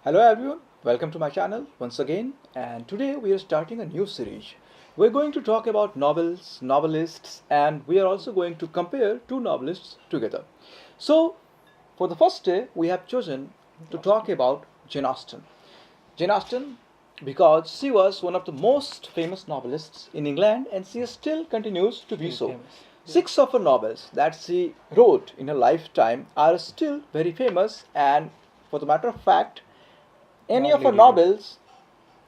Hello everyone, welcome to my channel once again, and today we are starting a new series. We're going to talk about novels, novelists, and we are also going to compare two novelists together. So, for the first day, we have chosen to talk about Jane Austen. Jane Austen, because she was one of the most famous novelists in England and she still continues to be so. Six of her novels that she wrote in her lifetime are still very famous, and for the matter of fact, any of her novels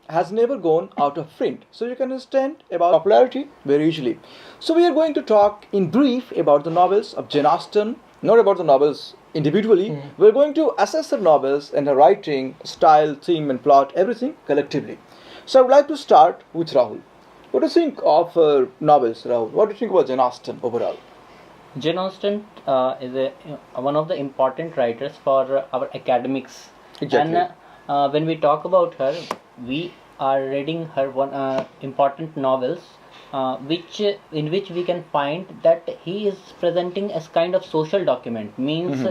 has never gone out of print. So you can understand about popularity very easily. So we are going to talk in brief about the novels of Jane Austen, not about the novels individually. We're going to assess her novels and her writing, style, theme and plot, everything collectively. So I would like to start with Rahul. What do you think of her novels, Rahul? What do you think about Jane Austen overall? Jane Austen is one of the important writers for our academics. Exactly. And when we talk about her, we are reading her one important novels, in which we can find that he is presenting as kind of social document. Means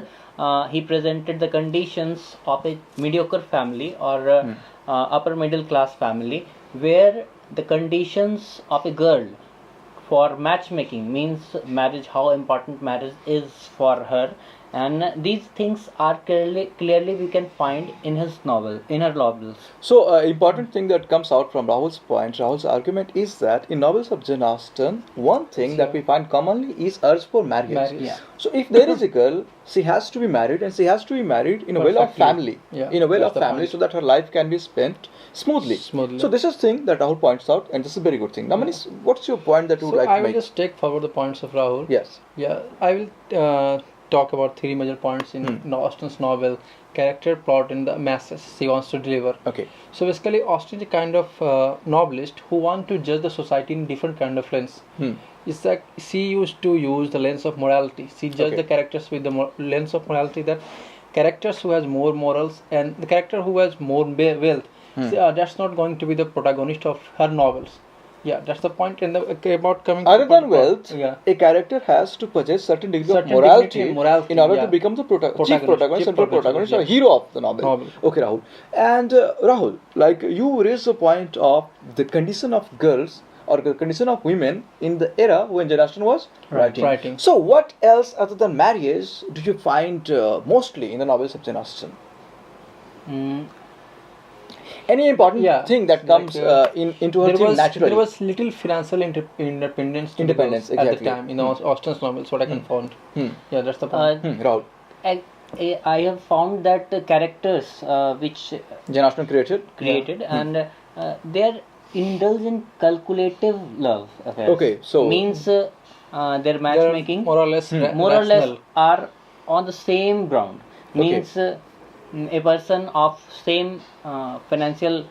he presented the conditions of a mediocre family or upper middle class family, where the conditions of a girl for matchmaking, means marriage, how important marriage is for her, and these things are clearly we can find in her novels. So, important thing that comes out from Rahul's point, Rahul's argument is that in novels of Jane Austen, one thing that we find commonly is urge for marriage. Yeah. So, if there is a girl, she has to be married, and she has to be married in a well-off family, in a well-off family, so that her life can be spent smoothly. So, this is thing that Rahul points out, and this is a very good thing. Now, Manish, what's your point that you would like I to will make? just take forward the points of Rahul. Yes. Yeah, I will talk about three major points in Austen's novel: character, plot, and the message she wants to deliver. Okay. So basically, Austen is a kind of novelist who want to judge the society in different kind of lens. It's like she used to use the lens of morality. She judged the characters with the lens of morality, that characters who has more morals and the character who has more wealth, that's not going to be the protagonist of her novels. Yeah, that's the point. And about coming Other to than wealth, yeah, a character has to possess certain degree of Certain morality, dignity and morality, in order yeah. to become the chief Protagonist, protagonist, central protagonist, or yeah. hero of the novel. Novel. Okay, Rahul. And Rahul, like you raised the point of the condition of girls or the condition of women in the era when Jane Austen was writing. So, what else other than marriage do you find mostly in the novels of Jane Austen? Mm, Any important thing that comes into her theme naturally? There was little financial independence to the girls at the time in Austen's novels, what I can find. Yeah, that's the point. Rahul. I have found that the characters which Jane Austen created. and they are indulge in calculative love affairs. Okay, so means their matchmaking more or less more or less are on the same ground. Means a person of same financial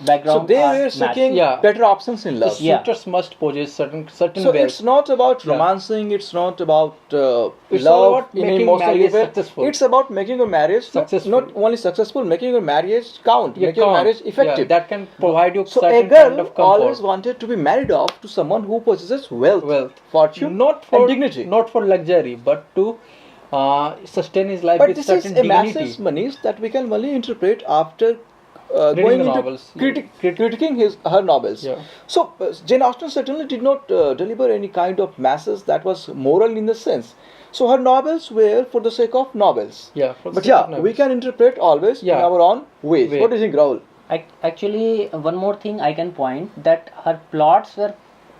background. So they were seeking better options in love. The suitors must possess certain So wealth. it's not about romancing. It's not about It's love all about in making emotional marriage way. successful. It's about making your marriage Successful. not only successful, making your marriage count, making your count. marriage effective. That can provide you So a certain girl kind of comfort. always wanted to be married off to someone who possesses wealth, fortune, not for and dignity. Not for luxury, but to sustain his life But with this is certain a dignity. massive Manish that we can only interpret after Reading going the into novels. critiquing her novels. Yeah. So Jane Austen certainly did not deliver any kind of message that was moral in the sense. So her novels were for the sake of novels. Yeah, But we can interpret always in our own ways. What do you think, Rahul? Actually, one more thing I can point, that her plots were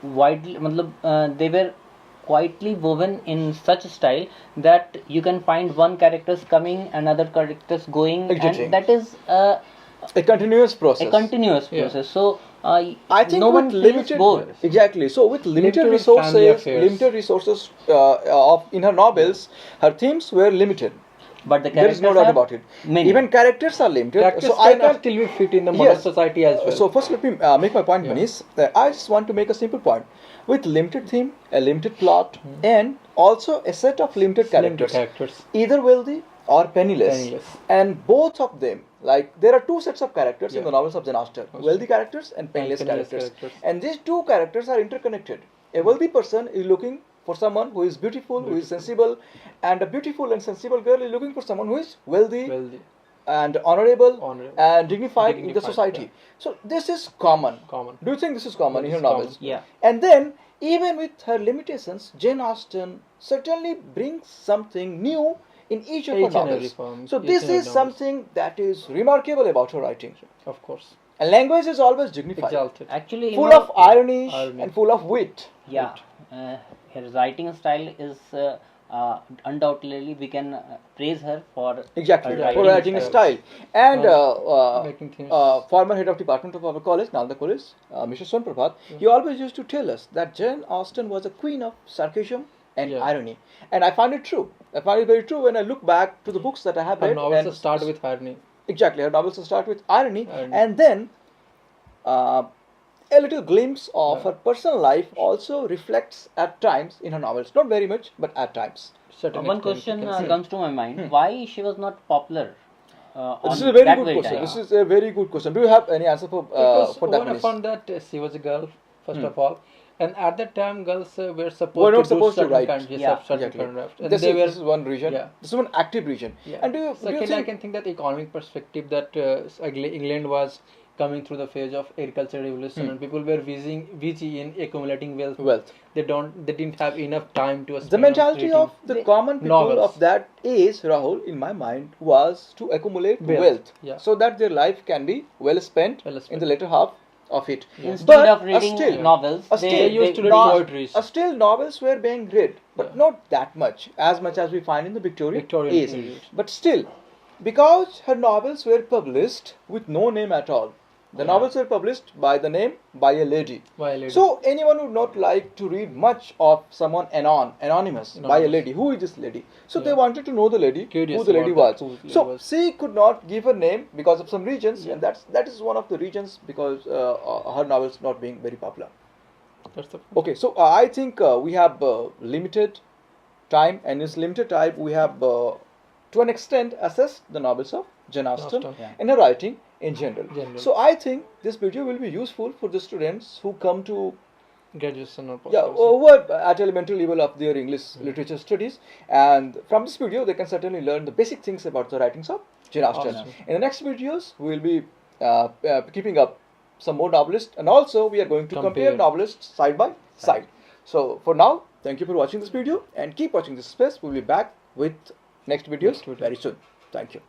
widely, they were quietly woven in such a style that you can find one characters coming, another characters going, Exactly. and that is A continuous process. a continuous process. So I think no with one feels limited bored. Exactly. So with limited Limited family resources, affairs. of in her novels, her themes were limited. But the There is characters no doubt are about it. many. Even characters are limited. Characters So I can can still be fit in the modern society as well. So first, let me make my point, Manish. I just want to make a simple point. With limited theme, a limited plot, and also a set of limited characters, either wealthy or penniless. And both of them, like there are two sets of characters in the novels of Jane Austen: wealthy characters and penniless characters. And these two characters are interconnected. A wealthy person is looking for someone who is beautiful, who is sensible, and a beautiful and sensible girl is looking for someone who is wealthy, and honorable, Honorable. and dignified in the Dignified, society. yeah. So this is common. Common. Do you think this is common in This her is novels? common. Yeah. And then, even with her limitations, Jane Austen certainly brings something new in each of her Each and every novels. poem, So each this and every is novels. something that is remarkable about her writing. Of course. And language is always dignified, Exalted. Actually, full of irony, Irony. and full of wit. yeah, her writing style is undoubtedly we can praise her for Exactly, her for writing style. style. And Making things. former head of department of our college, Nalanda College, Mr. Son Prabhat, he always used to tell us that Jane Austen was a queen of sarcasm and Yeah. irony. And I find it true. I find it very true when I look back to the books that I have Her read. novels and start with irony. Exactly, her novels start with irony, Irony. and then uh, a little glimpse of Yeah. her personal life also reflects at times in her novels. Not very much, but at times. Certain one extent, question you can say. comes to my mind: why she was not popular? This is on a very that good question. time? This is a very good question. Do you have any answer Because for that, when I Manish? found that she was a girl, first of all, and at that time girls were supposed Were not to do supposed to certain write. kind, yes, Yeah. certain Exactly. kind of, and This they is, were. this is one region. Yeah. This is one active region. Yeah. And do you Second, I think can think that economic perspective that England was coming through the phase of agricultural revolution, and people were busy in accumulating wealth. wealth? They didn't have enough time to spend The on mentality creating of the common people novels. of that age, Rahul, in my mind, was to accumulate wealth, Yeah. so that their life can be well spent Well in spent. the later half of it. Instead But of reading still, novels, still, They used to read no- poetries. Still, novels were being read, but Yeah. not that much as we find in the Victorian age. period. But still, because her novels were published with no name at all, the novels were published by the name by a lady. By a lady. So anyone would not like to read much of someone anonymous by a lady. Who is this lady? So they Yeah. wanted to know the lady, Curious who the lady about was. that, who the lady So was. she could not give her name because of some reasons, Yeah. and that is one of the reasons because her novels not being very popular. That's the Okay, so I think we have limited time, and in this limited time, we have to an extent assessed the novels of Jane Austen Austen. Yeah. and her writing in general. General. So I think this video will be useful for the students who come to graduation or post yeah over at elementary level of their English literature studies, and from this video they can certainly learn the basic things about the writings of Jane Austen. Austen. In the next videos, we will be keeping up some more novelists, and also we are going to compare Compare. novelists side by side. So for now, thank you for watching this video, and keep watching this space. We'll be back with next videos Next video. very soon. Thank you.